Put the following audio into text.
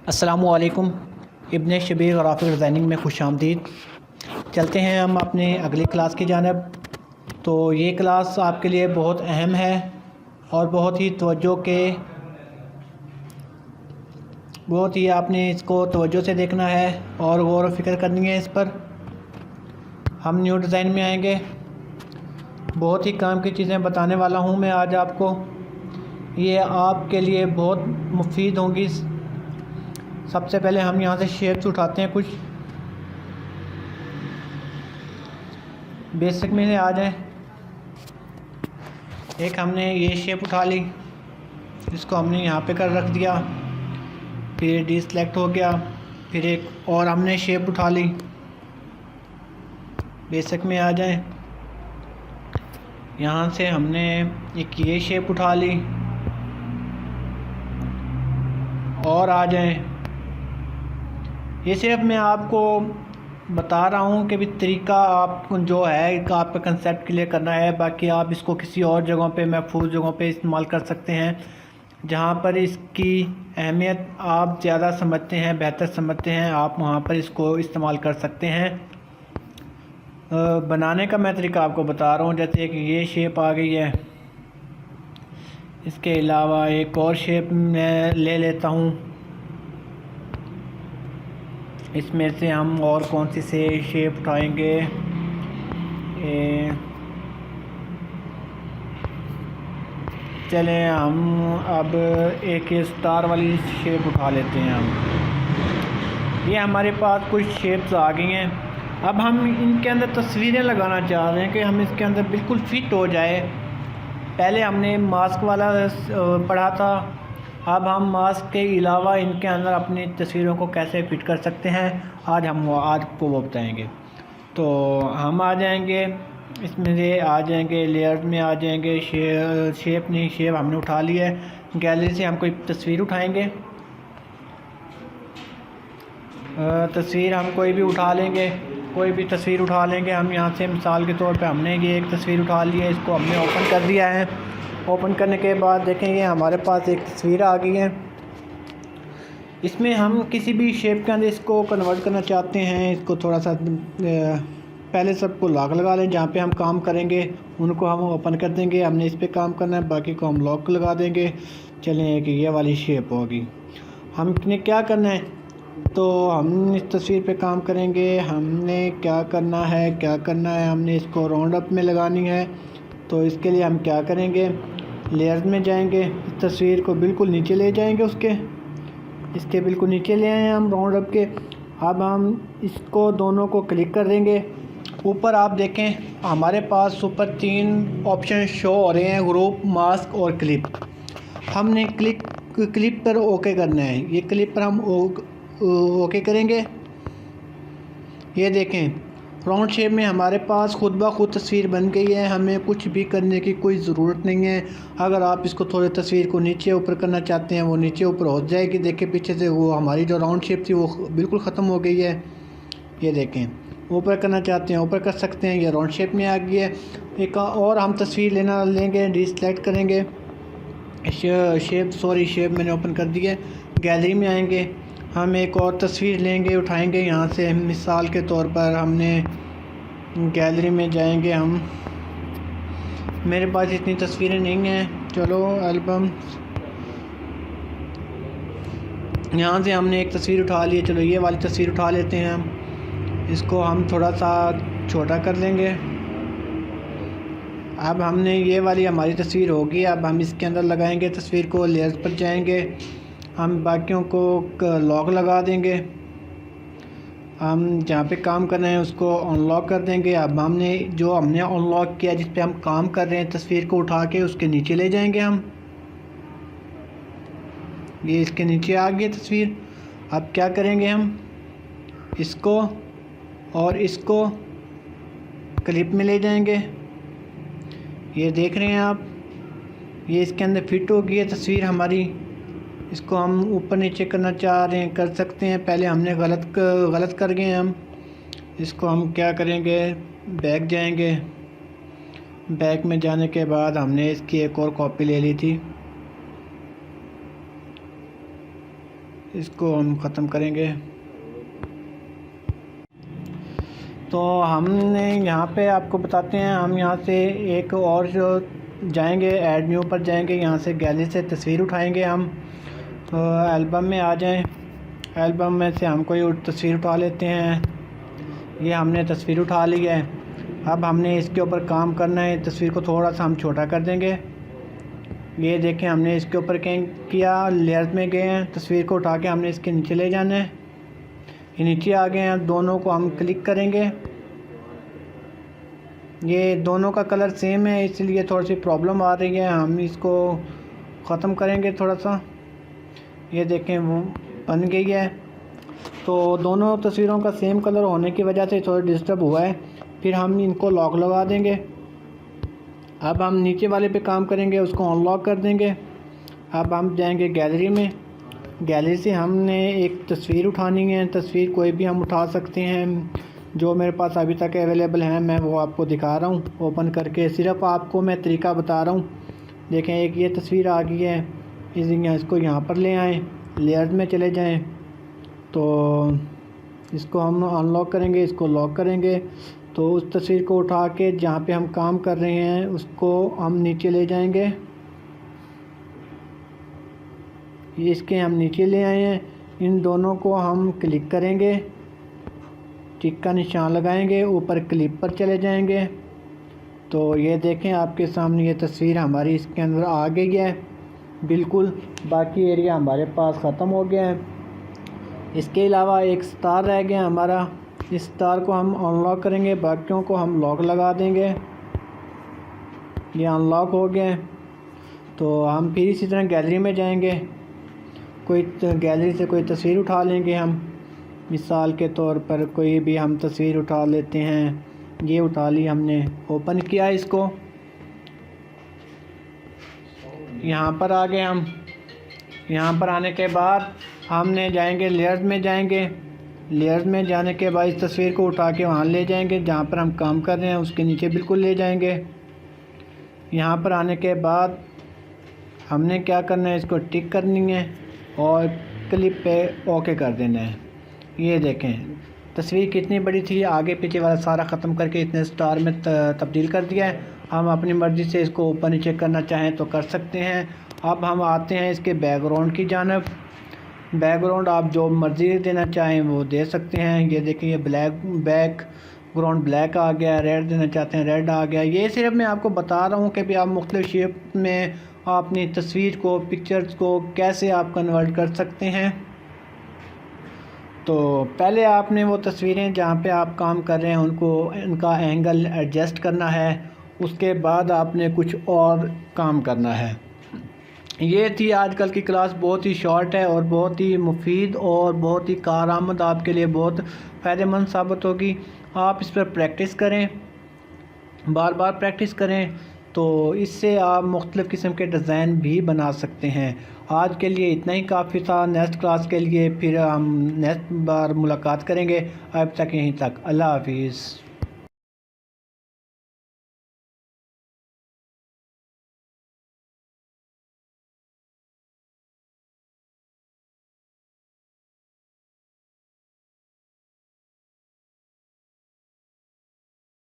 अस्सलामुअलैकुम। इब्न Shabir graphic designing में खुशामदीद। चलते हैं हम अपने अगली क्लास की जानिब। तो ये क्लास आपके लिए बहुत अहम है और बहुत ही आपने इसको तवज्जो से देखना है और गौर व फिक्र करनी है इस पर। हम न्यू डिज़ाइन में आएंगे। बहुत ही काम की चीज़ें बताने वाला हूँ मैं आज आपको। ये आपके लिए बहुत मुफीद होंगी। सबसे पहले हम यहाँ से शेप्स उठाते हैं। कुछ बेसिक में से आ जाए। एक हमने ये शेप उठा ली, इसको हमने यहाँ पे कर रख दिया, फिर डी सेलेक्ट हो गया। फिर एक और हमने शेप उठा ली। बेसिक में आ जाए, यहाँ से हमने एक ये शेप उठा ली और आ जाए। ये सिर्फ मैं आपको बता रहा हूँ कि भी तरीका आप जो है आपका कंसेप्ट क्लियर करना है। बाकी आप इसको किसी और जगहों पे महफूज जगहों पे इस्तेमाल कर सकते हैं जहाँ पर इसकी अहमियत आप ज़्यादा समझते हैं, बेहतर समझते हैं। आप वहाँ पर इसको इस्तेमाल कर सकते हैं। बनाने का मैं तरीका आपको बता रहा हूँ। जैसे एक ये शेप आ गई है, इसके अलावा एक और शेप मैं ले लेता हूँ। इसमें से हम और कौन सी से शेप उठाएंगे? चलें हम अब एक स्टार वाली शेप उठा लेते हैं हम। ये हमारे पास कुछ शेप्स आ गई हैं। अब हम इनके अंदर तस्वीरें लगाना चाह रहे हैं कि हम इसके अंदर बिल्कुल फिट हो जाए। पहले हमने मास्क वाला पढ़ा था। अब हम मास्क के अलावा इनके अंदर अपनी तस्वीरों को कैसे फिट कर सकते हैं, आज आपको वो बताएंगे। तो हम आ जाएंगे, इसमें से आ जाएंगे, लेयर में आ जाएंगे। शेप हमने उठा ली है। गैलरी से हम कोई तस्वीर उठाएंगे। तस्वीर हम कोई भी उठा लेंगे, हम यहाँ से। मिसाल के तौर पे हमने ये एक तस्वीर उठा ली है, इसको हमने ओपन कर दिया है। ओपन करने के बाद देखेंगे हमारे पास एक तस्वीर आ गई है। इसमें हम किसी भी शेप के अंदर इसको कन्वर्ट करना चाहते हैं। इसको थोड़ा सा पहले सबको लॉक लगा लें। जहाँ पे हम काम करेंगे उनको हम ओपन कर देंगे। हमने इस पे काम करना है, बाकी को हम लॉक लगा देंगे। चलें कि ये वाली शेप होगी। हमने क्या करना है, तो हम इस तस्वीर पे काम करेंगे। हमने क्या करना है, हमने इसको राउंड अप में लगानी है। तो इसके लिए हम क्या करेंगे, लेयर्स में जाएंगे, इस तस्वीर को बिल्कुल नीचे ले जाएंगे। इसके बिल्कुल नीचे ले आए हम राउंड अप के। अब हम इसको दोनों को क्लिक कर देंगे। ऊपर आप देखें हमारे पास ऊपर 3 ऑप्शन शो हो रहे हैं, ग्रुप, मास्क और क्लिप। हमने क्लिप पर ओके करना है। ये क्लिप पर हम ओके करेंगे। ये देखें राउंड शेप में हमारे पास खुद ब खुद तस्वीर बन गई है। हमें कुछ भी करने की कोई ज़रूरत नहीं है। अगर आप इसको थोड़ी तस्वीर को नीचे ऊपर करना चाहते हैं, वो नीचे ऊपर हो जाएगी। देखिए पीछे से वो हमारी जो राउंड शेप थी वो बिल्कुल ख़त्म हो गई है। ये देखें, ऊपर करना चाहते हैं ऊपर कर सकते हैं, ये राउंड शेप में आ गई है। एक और हम तस्वीर लेंगे, डिसेलेक्ट करेंगे। शेप मैंने ओपन कर दी है। गैलरी में आएंगे, हम एक और तस्वीर लेंगे, उठाएंगे यहाँ से। मिसाल के तौर पर हमने गैलरी में जाएंगे। मेरे पास इतनी तस्वीरें नहीं हैं। चलो एल्बम, यहाँ से हमने एक तस्वीर उठा ली है। चलो ये वाली तस्वीर उठा लेते हैं हम। इसको हम थोड़ा सा छोटा कर लेंगे। अब हमने ये वाली हमारी तस्वीर होगी। अब हम इसके अंदर लगाएंगे तस्वीर को। लेयर्स पर जाएंगे, हम बाकियों को लॉक लगा देंगे। हम जहाँ पे काम कर रहे हैं उसको अनलॉक कर देंगे। अब हमने अनलॉक किया, जिस पे हम काम कर रहे हैं, तस्वीर को उठा के उसके नीचे ले जाएंगे हम। ये इसके नीचे आ गई तस्वीर। अब क्या करेंगे, हम इसको और इसको क्लिप में ले जाएंगे। ये देख रहे हैं आप, ये इसके अंदर फिट हो गई है तस्वीर हमारी। इसको हम ऊपर नीचे करना चाह रहे हैं, कर सकते हैं। पहले हमने गलत कर गए हम। इसको हम क्या करेंगे, बैक जाएंगे। बैक में जाने के बाद हमने इसकी एक और कॉपी ले ली थी। इसको हम ख़त्म करेंगे। तो हमने यहाँ पे आपको बताते हैं, हम यहाँ से एक और जो जाएंगे, ऐड न्यू पर जाएंगे, यहाँ से गैलरी से तस्वीर उठाएंगे हम। तो एल्बम में आ जाएं, एल्बम में से हम कोई तस्वीर उठा लेते हैं। ये हमने तस्वीर उठा ली है। अब हमने इसके ऊपर काम करना है। तस्वीर को थोड़ा सा हम छोटा कर देंगे। ये देखें, हमने इसके ऊपर किया, लेयर्स में गए हैं, तस्वीर को उठा के हमने इसके नीचे ले जाना है। ये नीचे आ गए हैं, दोनों को हम क्लिक करेंगे। ये दोनों का कलर सेम है, इसलिए थोड़ी सी प्रॉब्लम आ रही है। हम इसको ख़त्म करेंगे थोड़ा सा। ये देखें, वो बन गई है। तो दोनों तस्वीरों का सेम कलर होने की वजह से थोड़ा डिस्टर्ब हुआ है। फिर हम इनको लॉक लगा देंगे। अब हम नीचे वाले पे काम करेंगे, उसको अनलॉक कर देंगे। अब हम जाएंगे गैलरी में। गैलरी से हमने एक तस्वीर उठानी है। तस्वीर कोई भी हम उठा सकते हैं, जो मेरे पास अभी तक अवेलेबल है मैं वो आपको दिखा रहा हूँ ओपन करके। सिर्फ आपको मैं तरीका बता रहा हूँ। देखें, एक ये तस्वीर आ गई है। इसको यहाँ पर ले आएँ, लेयर्स में चले जाएँ। तो इसको हम अनलॉक करेंगे, इसको लॉक करेंगे। तो उस तस्वीर को उठा के जहाँ पे हम काम कर रहे हैं उसको हम नीचे ले जाएंगे। ये इसके हम नीचे ले आए हैं। इन दोनों को हम क्लिक करेंगे, टिक का निशान लगाएंगे, ऊपर क्लिप पर चले जाएंगे। तो ये देखें, आपके सामने ये तस्वीर हमारी इसके अंदर आ गई है बिल्कुल। बाकी एरिया हमारे पास ख़त्म हो गया है। इसके अलावा एक स्टार रह गया हमारा। इस स्टार को हम अनलॉक करेंगे, बाकियों को हम लॉक लगा देंगे। ये अनलॉक हो गए। तो हम फिर इसी तरह गैलरी में जाएंगे, कोई गैलरी से कोई तस्वीर उठा लेंगे हम। मिसाल के तौर पर कोई भी हम तस्वीर उठा लेते हैं। ये उठा ली हमने, ओपन किया इसको। यहाँ पर आ गए हम। यहाँ पर आने के बाद हमने जाएंगे लेयर्स में जाएंगे। लेयर्स में जाने के बाद इस तस्वीर को उठा के वहाँ ले जाएंगे जहाँ पर हम काम कर रहे हैं, उसके नीचे बिल्कुल ले जाएंगे। यहाँ पर आने के बाद हमने क्या करना है, इसको टिक करनी है और क्लिप पे ओके कर देना है। ये देखें, तस्वीर कितनी बड़ी थी, आगे पीछे वाला सारा ख़त्म करके इतने स्टार में तब्दील कर दिया है। हम अपनी मर्ज़ी से इसको ऊपर नीचे करना चाहें तो कर सकते हैं। अब हम आते हैं इसके बैकग्राउंड की जानब। बैकग्राउंड आप जो मर्ज़ी देना चाहें वो दे सकते हैं। ये देखिए, ये बैकग्राउंड ब्लैक आ गया, रेड देना चाहते हैं रेड आ गया। ये सिर्फ मैं आपको बता रहा हूँ कि भी आप मुख्तलिफ़ शेप में अपनी तस्वीर को, पिक्चर्स को कैसे आप कन्वर्ट कर सकते हैं। तो पहले आपने वो तस्वीरें जहाँ पे आप काम कर रहे हैं उनका एंगल एडजस्ट करना है। उसके बाद आपने कुछ और काम करना है। ये थी आजकल की क्लास, बहुत ही शॉर्ट है और बहुत ही मुफीद और बहुत ही कारआमद, आपके लिए बहुत फ़ायदेमंद साबित होगी। आप इस पर प्रैक्टिस करें, बार बार प्रैक्टिस करें, तो इससे आप मुख्तलिफ़ किस्म के डिज़ाइन भी बना सकते हैं। आज के लिए इतना ही काफ़ी था। नेक्स्ट क्लास के लिए फिर हम नेक्स्ट बार मुलाकात करेंगे। अब तक यहीं तक, अल्लाह हाफिज़।